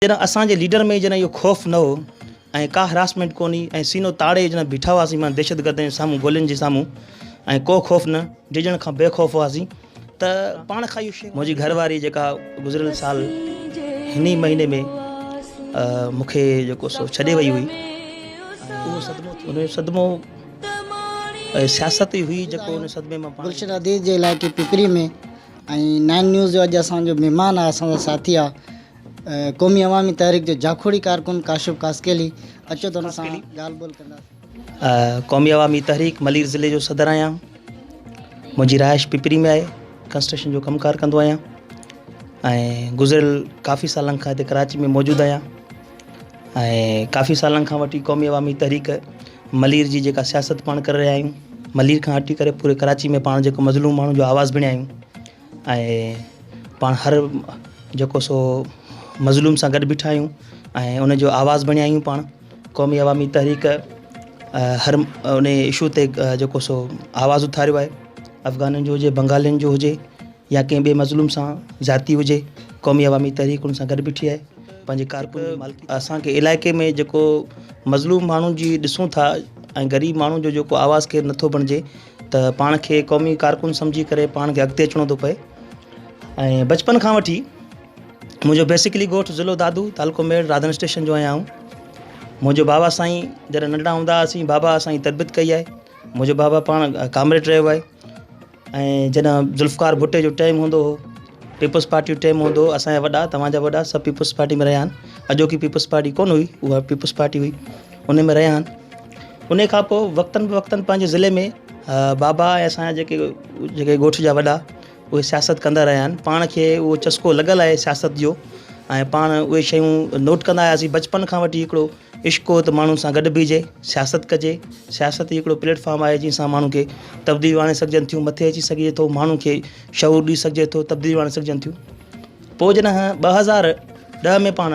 जना असांजे लीडर में जना इहो खौफ़ न हो ऐं का हरासमेंट कोन्ही ऐं सीनो ताड़े जना बीठा हुआसीं मां दहशतगर्द जे साम्हूं गोलियुनि जे साम्हूं ऐं को ख़ौफ़ न डिॼण खां बेखौफ़ हुआसीं त पाण खां इहो शइ मुंहिंजी घरवारी जेका गुज़िरियल साल हिन महीने में मूंखे जेको सो छॾे वई हुई उहो सदमो सियासत ई हुई जेको उन सदमे मां गुलशन अदीज़ जे इलाइक़े पिपरी में ऐं 9 न्यूज़ जो अॼु असांजो मھمان आहे, असांजो साथी आहे क़ौमी अवामी तहरीक जो जाखोड़ी कारकुन क़ाशफ खासखिली। अचो त हुन सां ॻाल्हि ॿोल कंदासीं। क़ौमी अवामी तहरीक मलير ज़िले जो सदर आहियां। मुंहिंजी रहाइश पिपरी में आहे, कंस्ट्रक्शन जो कमुकारु कंदो आहियां ऐं गुज़िरियल काफ़ी सालनि खां हिते कराची में मौजूदु आहियां ऐं काफ़ी सालनि खां वठी क़ौमी अवामी तहरीक मलير जी जेका सियासत पाण करे रहिया आहियूं, मलير खां हटी करे पूरे कराची में पाण जेको मज़लूम माण्हू जो आवाज़ बणिया आहियूं ऐं पाण हर जेको सो मज़लूम सां गॾु बीठा आहियूं ऐं उन जो आवाज़ बणिया आहियूं। पाण क़ौमी अवामी तहरीक हर उन इशू ते जेको सो आवाज़ उथारियो आहे, अफ़गाननि जो हुजे, बंगालियुनि जो हुजे या कंहिं ॿिए मज़लूम सां ज़ाती हुजे, क़ौमी अवामी तहरीक उन सां गॾु बीठी आहे। पंहिंजे कारकुन असांखे इलाइक़े में जेको मज़लूम माण्हुनि जी ॾिसूं था ऐं ग़रीब माण्हू जो जेको आवाज़ केरु नथो बणिजे त पाण खे क़ौमी कारकुन सम्झी करे पाण खे अॻिते अचिणो थो पए। ऐं बचपन खां वठी मुंहिंजो बेसिकली ॻोठु ज़िलो दादू तालुको मेड़ राधन स्टेशन जो आहियां। मुंहिंजो बाबा साईं जॾहिं नंढड़ा हूंदा हुआसीं बाबा असांजी तरबियत कई आहे। मुंहिंजो बाबा पाण कामरेड रहियो आहे ऐं जॾहिं ज़ुल्फ़कार भुट्टे जो टाइम हूंदो हो, पीपल्स पार्टी जो टाइम हूंदो, असांजा वॾा तव्हांजा वॾा सभु पीपल्स पार्टी में रहिया आहिनि। अॼोकी पीपल्स पार्टी कोन हुई, उहा पीपल्स पार्टी हुई, उन में रहिया आहिनि। उन खां पोइ वक़्तनि वक़्तनि पंहिंजे ज़िले में बाबा ऐं असांजा जेके ॻोठ जा वॾा उहे सियासत कंदा रहिया आहिनि। पाण खे उहो चस्को लॻल आहे सियासत जो ऐं पाण उहे शयूं नोट कंदा आयासीं। बचपन खां वठी हिकिड़ो इश्क़ हो त माण्हुनि सां गॾु बीहिजे, सियासत कजे। सियासत हिकिड़ो प्लेटफॉर्म आहे जंहिंसां माण्हू खे तब्दीलियूं आणे सघजनि थियूं, मथे अची सघे थो, माण्हू खे शऊर ॾेई सघिजे थो, तब्दीलियूं आणे सघजनि थियूं। पोइ जॾहिं 2010 में पाण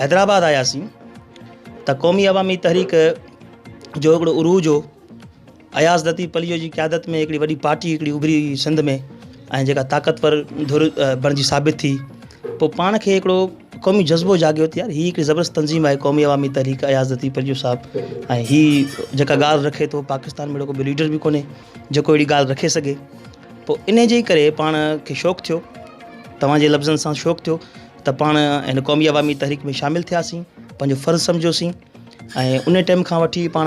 हैदराबाद आयासीं त क़ौमी अवामी तहरीक जो हिकिड़ो उरूज हो। अयाज़ लतीफ़ अलीअ जी क़यादत में हिकिड़ी वॾी पार्टी हिकिड़ी उभरी सिंध में ऐं जेका ताक़तवर धुर बणिजी साबित थी। पोइ पाण खे हिकिड़ो क़ौमी जज़्बो जाॻियो त यार हीअ हिकिड़ी ज़बरदस्त तंज़ीम आहे क़ौमी अवामी तहरीक अयाज़ लतीफ़ अली साहिबु ऐं हीअ जेका ॻाल्हि रखे थो, पाकिस्तान में अहिड़ो कोई लीडर बि कोन्हे जेको अहिड़ी ॻाल्हि रखे सघे। पोइ इन जे करे पाण खे शौक़ु थियो, तव्हांजे लफ़्ज़नि सां शौक़ु थियो त पाण हिन क़ौमी अवामी तहरीक में शामिलु थियासीं, पंहिंजो फ़र्ज़ु सम्झोसीं ऐं उन टाइम खां वठी पाण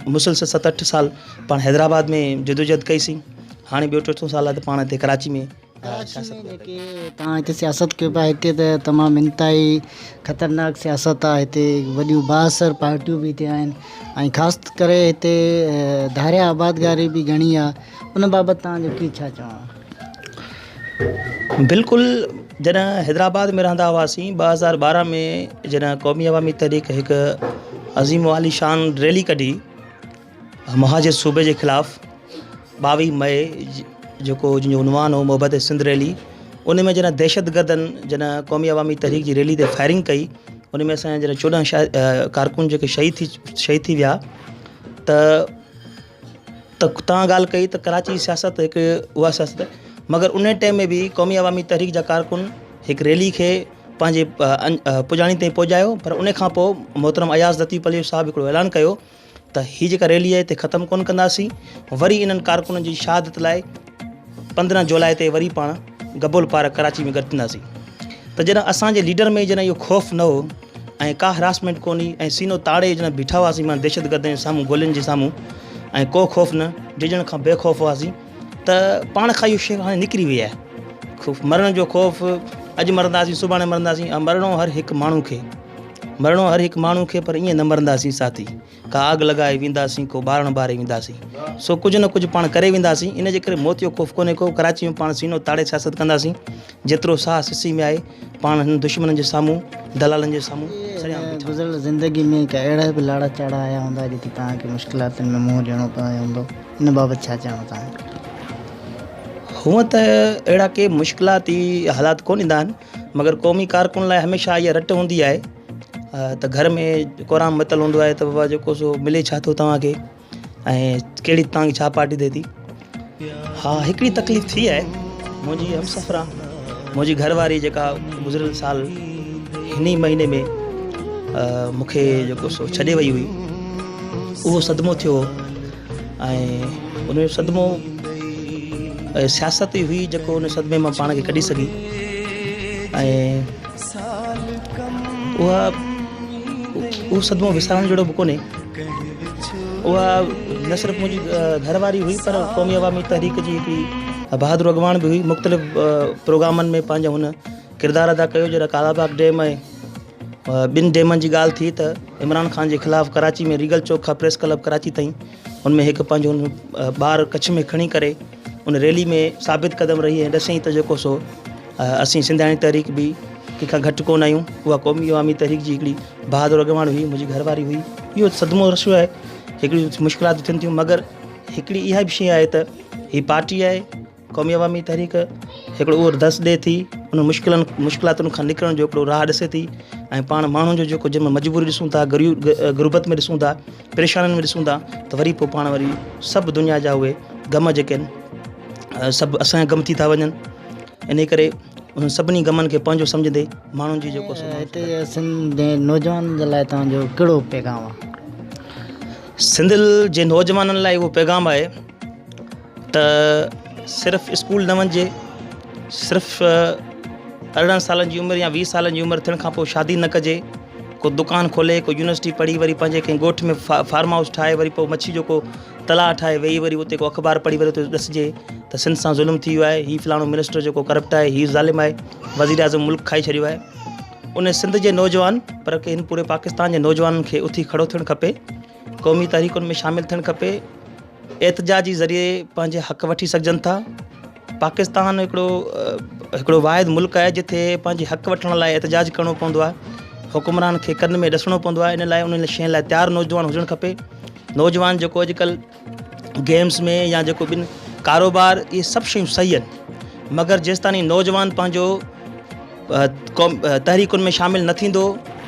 मुसलसल 7-8 साल पाण हैदराबाद में जदोजहद कईसीं। हाणे ॿियो 4 साल आहे त पाण हिते कराची में जेके तव्हां हिते सियासत कयो पिया, हिते त तमामु इंतिहाई ख़तरनाक सियासत आहे। हिते वॾियूं बाअसर पार्टियूं बि हिते आहिनि ऐं ख़ासि करे हिते धारिया आबादगारी बि घणी आहे। उन बाबति तव्हांजो कीअं छा चवणु? बिल्कुलु, जॾहिं हैदराबाद में रहंदा हुआसीं 2012 में जॾहिं क़ौमी अवामी तहरीक हिकु अज़ीम वाली शान रैली कढी महाजिर सूबे जे ख़िलाफ़ु 22 मई जेको जंहिंजो उनवान हो मोहब्बत सिंध रैली, उन में जॾहिं दहशतगर्दनि जॾहिं क़ौमी अवामी तहरीक जी रैली ते फायरिंग कई, उन में असांजा जॾहिं 14 कारकुन जेके शहीद थी विया त तव्हां ॻाल्हि कई त कराची जी सियासत हिकु उहा सियासत, मगर उन टाइम में बि क़ौमी अवामी तहरीक जा कारकुन हिकु रैली खे पंहिंजे पुॼाणी ताईं पहुचायो। पर उन खां पोइ मोहतरम अयाज़ लतीफ़ अली साहिबु हिकिड़ो ऐलान कयो त हीअ जेका रैली आहे हिते ख़तमु कोन कंदासीं, वरी इन्हनि कारकुननि जी शहादत लाइ 15 जुलाई ते वरी पाण गबोल पार्क कराची में गॾु थींदासीं। त जॾहिं असांजे लीडर में जॾहिं इहो ख़ौफ़ न हो ऐं का हरासमेंट कोन्ही ऐं सीनो ताड़े जॾहिं बीठा हुआसीं मां दहशतगर्द जे साम्हूं गोलियुनि जे साम्हूं ऐं को ख़ौफ़ न, डिॼण खां बेखौफ़ हुआसीं त पाण खां इहो शइ हाणे निकिरी वई आहे। मरण जो ख़ौफ़, अॼु मरंदासीं सुभाणे मरंदासीं, मरणो हर हिकु माण्हू खे, मरणो हर हिकु माण्हू खे, पर ईअं न मरंदासीं साथी। का आग लॻाए वेंदासीं, को ॿारण ॿारे वेंदासीं, सो कुझु न कुझु पाण करे वेंदासीं। इन जे करे मौत जो ख़ौफ़ कोन्हे को। कराची में पाण सीनो ताड़े सियासत कंदासीं, जेतिरो साह सिसी में आहे पाण हिन दुश्मननि जे साम्हूं, दलालनि जे साम्हूं। गुज़िरियल ज़िंदगी में का अहिड़ा बि लाड़ा चाड़ा आया हूंदा जेके तव्हांखे मुश्किलातुनि में मुंहुं ॾियणो पियो हूंदो, इन बाबति छा चवणो तव्हां? हूअं त अहिड़ा के मुश्किलाती हालात कोन ईंदा आहिनि, मगर क़ौमी कारकुन लाइ हमेशह इहा रट हूंदी आहे त घर में क़ुरान मतल हूंदो आहे त बाबा जेको सो मिले छा थो तव्हांखे ऐं कहिड़ी तव्हांखे छा पार्टी थिए थी। हा, हिकिड़ी तकलीफ़ थी आहे। मुंहिंजी हमसफ़र आहे, मुंहिंजी घरवारी जेका गुज़िरियल साल हिन ई महीने में मूंखे जेको सो छॾे वई हुई, उहो सदमो थियो ऐं उन जो सदमो सियासत ई हुई जेको उन सदमे मां पाण खे कढी सघी। ऐं उहो सदमो विसारण जहिड़ो बि कोन्हे। उहा न सिर्फ़ु मुंहिंजी घरवारी हुई पर क़ौमी अवामी तहरीक जी हिकिड़ी बहादुर अॻवान बि हुई। मुख़्तलिफ़ प्रोग्रामनि में पंहिंजा हुन किरदारु अदा कयो। जहिड़ा कालाबाग डैम ऐं ॿिनि डैमनि जी ॻाल्हि थी त इमरान ख़ान जे ख़िलाफ़ु कराची में रीगल चौक खां प्रेस क्लब कराची ताईं उनमें हिकु पंहिंजो हुन ॿार कच्छ में खणी करे उन रैली में साबित क़दम रही ऐं ॾसई त जेको सो असीं सिंधियाणी तहरीक बि कंहिंखां घटि कोन आहियूं। उहा क़ौमी अवामी तहरीक जी हिकिड़ी बहादुर अॻवान हुई, मुंहिंजी घरवारी हुई। इहो सदमो रसियो आहे, हिकिड़ी मुश्किलातूं थियनि थियूं, मगर हिकिड़ी इहा बि शइ आहे त हीअ पार्टी आहे क़ौमी अवामी तहरीक, हिकिड़ो उहो दस ॾिए थी उन मुश्किलातुनि खां निकिरण जो हिकिड़ो राह ॾिसे थी। ऐं पाण माण्हुनि जो जेको जंहिंमें मजबूरी ॾिसूं था, गुरबत में ॾिसूं था, परेशानियुनि में ॾिसूं था, त वरी पोइ पाण वरी सभु दुनिया जा उहे ग़म जेके आहिनि सभु असांजा ग़म थी था वञनि। इन करे उन सभिनी ग़मनि खे पंहिंजो सम्झंदे माण्हुनि जी जेको हिते सिंध नौजवान जे लाइ तव्हांजो कहिड़ो पैगाम आहे? सिंध जे नौजवाननि लाइ उहो पैगाम आहे त सिर्फ़ु स्कूल न वञिजे, सिर्फ़ु 18 सालनि जी उमिरि या 20 सालनि जी उमिरि थियण खां पोइ शादी न कजे, को दुकान खोले, को यूनिवर्सिटी पढ़ी वरी पंहिंजे कंहिं ॻोठ में फार्म हाउस ठाहे, वरी पोइ मच्छी जो को तलाउ ठाहे वेही वरी उते को अख़बार पढ़ी वरी उते ॾिसिजे त सिंध सां ज़ुल्म थी वियो आहे, हीअ फलाणो मिनिस्टर जेको करप्ट आहे, हीअ ज़ालिम आहे, वज़ीर आज़म मुल्क खाई छॾियो आहे। उन सिंध जे नौजवान पर के हिन पूरे पाकिस्तान जे नौजवाननि खे उथी खड़ो थियणु खपे, क़ौमी तहरीकुनि में शामिलु थियणु खपे, एतिजाजी ज़रिए पंहिंजे हक़ वठी सघजनि था। पाकिस्तान हिकिड़ो वाहिद मुल्क आहे जिथे पंहिंजे हक़ वठण लाइ एतिजाज करिणो पवंदो आहे, हुकुमरान खे कन में ॾिसणो पवंदो आहे। इन लाइ उन शइ लाइ तयारु नौजवान हुजणु खपे। नौजवान जेको अॼुकल्ह गेम्स में या जेको ॿिनि कारोबार, इहे सभु शयूं सही आहिनि, मगर जेसिताईं नौजवान पंहिंजो तहरीकुनि में शामिलु न थींदो,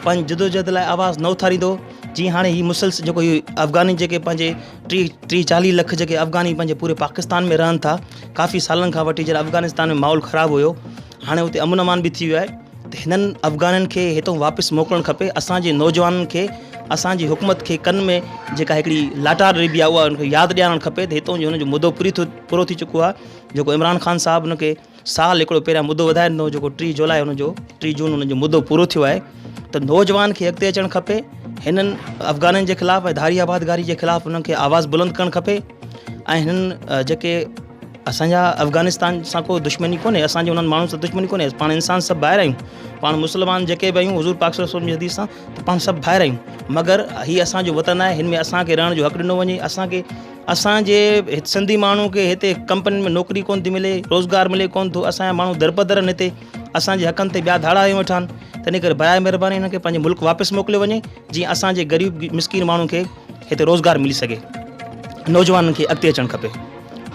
पंहिंजी जदोजहद लाइ आवाज़ न उथारींदो, जीअं हाणे हीअ मुसलसिल जेको हीअ अफ़गानी जेके पंहिंजे 30-40 लख जेके अफ़गानी पंहिंजे पूरे पाकिस्तान में रहनि था, काफ़ी सालनि खां वठी जॾहिं अफ़गानिस्तान में माहौल ख़राबु हुयो, हाणे उते अमन अमान बि थी वियो आहे, त हिननि अफ़गाननि खे हितां वापसि मोकिलणु खपे। असांजे नौजवाननि खे असांजी हुकूमत खे कन में जेका हिकिड़ी लाटार ॾिबी आहे उहा उनखे यादि ॾियारणु खपे त हितां जो हुनजो मुदो पूरो थी चुको आहे। जेको इमरान ख़ान साहिबु हुनखे साल हिकिड़ो पहिरियां मुदो वधाए ॾिनो, जेको 3 जुलाई हुनजो 3 जून हुनजो मुदो पूरो थियो आहे, त नौजवान खे अॻिते अचणु खपे। हिननि अफ़गाननि जे ख़िलाफ़ु ऐं धारी आबादगारी जे ख़िलाफ़ु हुननि खे आवाज़ बुलंद करणु खपे। ऐं हिननि जेके असांजा अफ़गानिस्तान सां को दुश्मनी कोन्हे, असांजे उन्हनि माण्हुनि सां दुश्मनी कोन्हे, पाण इंसान सभु ॿाहिरि आहियूं, पाण मुस्लमान जेके बि आहियूं हुज़ूर पाक सल्लल्लाहु अलैहि वसल्लम जी हदीस सां, त पाण सभु ॿाहिरि आहियूं, मगर हीअ असांजो वतन आहे, हिन में असांखे रहण जो हक़ ॾिनो वञे। असांजे सिंधी माण्हू खे हिते कंपनियुनि में नौकिरी कोन थी मिले, रोज़गार मिले कोन थो, असांजा माण्हू दरबदर हिते असांजे हक़नि ते ॿिया धाड़ा हयूं वेठा आहिनि। त इन करे बराए महिरबानी हिनखे पंहिंजे मुल्क वापसि मोकिलियो वञे, जीअं असांजे ग़रीब मिसकीन माण्हू खे हिते रोज़गार मिली सघे। नौजवाननि खे अॻिते अचणु खपे।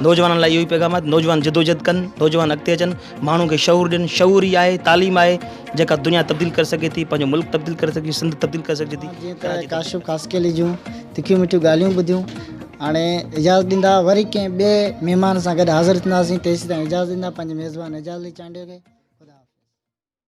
नौजवाननि लाइ इहो ई पैगाम आहे, नौजवान जदोजहद कनि, नौजवान अॻिते अचनि, माण्हू खे शऊर ॾियनि। शऊर ई आहे, तालीम आहे जेका दुनिया तब्दील करे सघे थी, पंहिंजो मुल्क तब्दील करे सघे, सिंध तब्दील करे सघे थी। जीअं त क़ाशिफ ख़ासख़ेली जूं तिखियूं मिठियूं ॻाल्हियूं ॿुधियूं, हाणे इजाज़त ॾींदा वरी कंहिं ॿिए महिमान सां गॾु हाज़िर थींदासीं। तेसीं ताईं इजाज़त ॾींदा पंहिंजे मेज़बान एजाज़ अली चांडियो खे।